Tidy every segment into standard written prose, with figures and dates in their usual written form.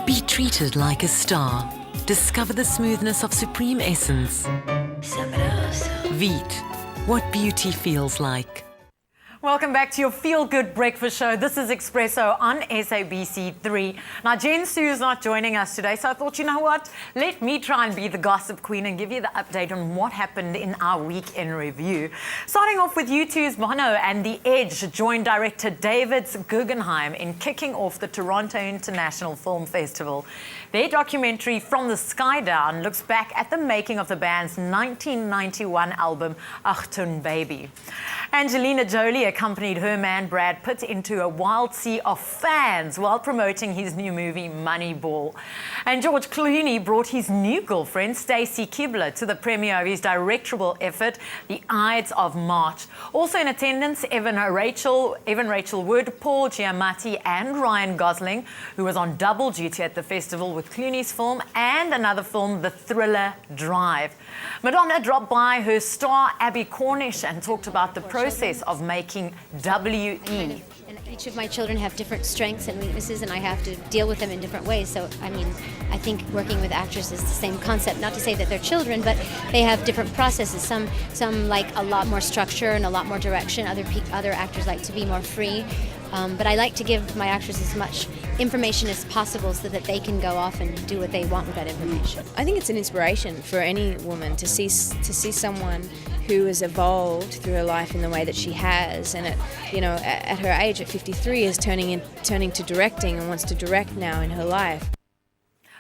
Be treated like a star. Discover the smoothness of supreme essence. Veet, what beauty feels like. Welcome back to your feel-good breakfast show. This is eXpresso on SABC3. Now, Jen Sue's not joining us today, so I thought, you know what? Let me try and be the gossip queen and give you the update on what happened in our week in review. Starting off with U2's Bono and The Edge joined director David Guggenheim in kicking off the Toronto International Film Festival. Their documentary From the Sky Down looks back at the making of the band's 1991 album Achtung Baby. Angelina Jolie accompanied her man Brad Pitt into a wild sea of fans while promoting his new movie Moneyball. And George Clooney brought his new girlfriend Stacey Keibler to the premiere of his directorial effort The Ides of March. Also in attendance, Evan Rachel Wood, Paul Giamatti and Ryan Gosling, who was on double duty at the festival with Clooney's film and another film, the thriller Drive. Madonna dropped by her star Abby Cornish and talked about the process of making W.E. And each of my children have different strengths and weaknesses, and I have to deal with them in different ways. So, I mean, I think working with actors is the same concept. Not to say that they're children, but they have different processes. Some like a lot more structure and a lot more direction. Other actors like to be more free. But I like to give my actors as much information as possible so that they can go off and do what they want with that information. I think it's an inspiration for any woman to see someone who has evolved through her life in the way that she has, and at her age, at 53, is turning to directing and wants to direct now in her life.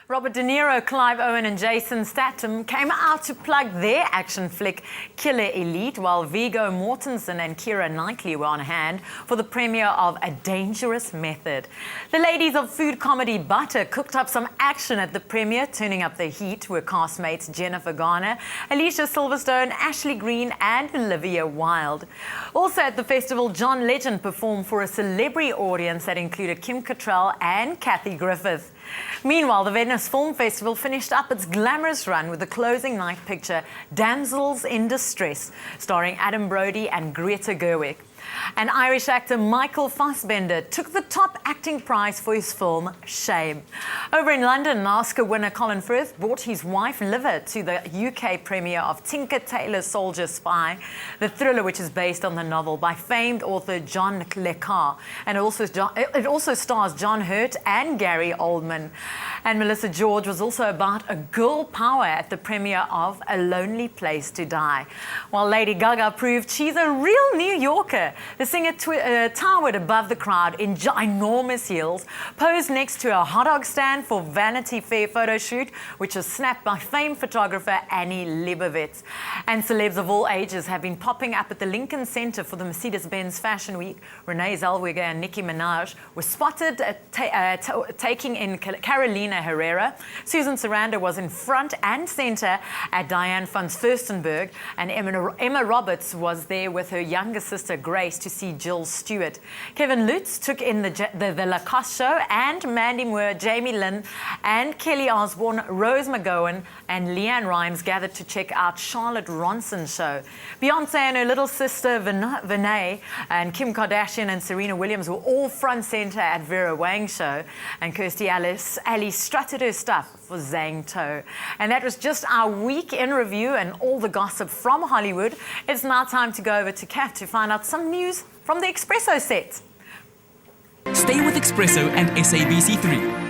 Robert De Niro, Clive Owen and Jason Statham came out to plug their action flick Killer Elite, while Viggo Mortensen and Keira Knightley were on hand for the premiere of A Dangerous Method. The ladies of food comedy Butter cooked up some action at the premiere. Turning up the heat were castmates Jennifer Garner, Alicia Silverstone, Ashley Greene and Olivia Wilde. Also at the festival, John Legend performed for a celebrity audience that included Kim Cattrall and Kathy Griffith. Meanwhile, the Venice Film Festival finished up its glamorous run with the closing night picture Damsels in Distress, starring Adam Brody and Greta Gerwig. And Irish actor Michael Fassbender took the top acting prize for his film Shame. Over in London, Oscar winner Colin Firth brought his wife Liva to the UK premiere of Tinker Tailor Soldier Spy, the thriller which is based on the novel by famed author John Le Carre. And it also stars John Hurt and Gary Oldman. And Melissa George was also about a girl power at the premiere of A Lonely Place to Die. While Lady Gaga proved she's a real New Yorker. The singer towered above the crowd in ginormous heels, posed next to a hot dog stand for Vanity Fair photo shoot, which was snapped by famed photographer Annie Leibovitz. And celebs of all ages have been popping up at the Lincoln Center for the Mercedes-Benz Fashion Week. Renee Zellweger and Nicki Minaj were spotted taking in Carolina Herrera. Susan Sarandon was in front and center at Diane von Furstenberg, and Emma Roberts was there with her younger sister Grace to see Jill Stewart. Kevin Lutz took in the Lacoste show, and Mandy Moore, Jamie Lynn, and Kelly Osbourne, Rose McGowan, and Leanne Rimes gathered to check out Charlotte Ronson's show. Beyonce and her little sister Vinay, and Kim Kardashian and Serena Williams were all front center at Vera Wang's show, and Kirstie Alley strutted her stuff for Zhang To. And that was just our week in review and all the gossip from Hollywood. It's now time to go over to Kath to find out some news from the eXpresso set. Stay with eXpresso and SABC3.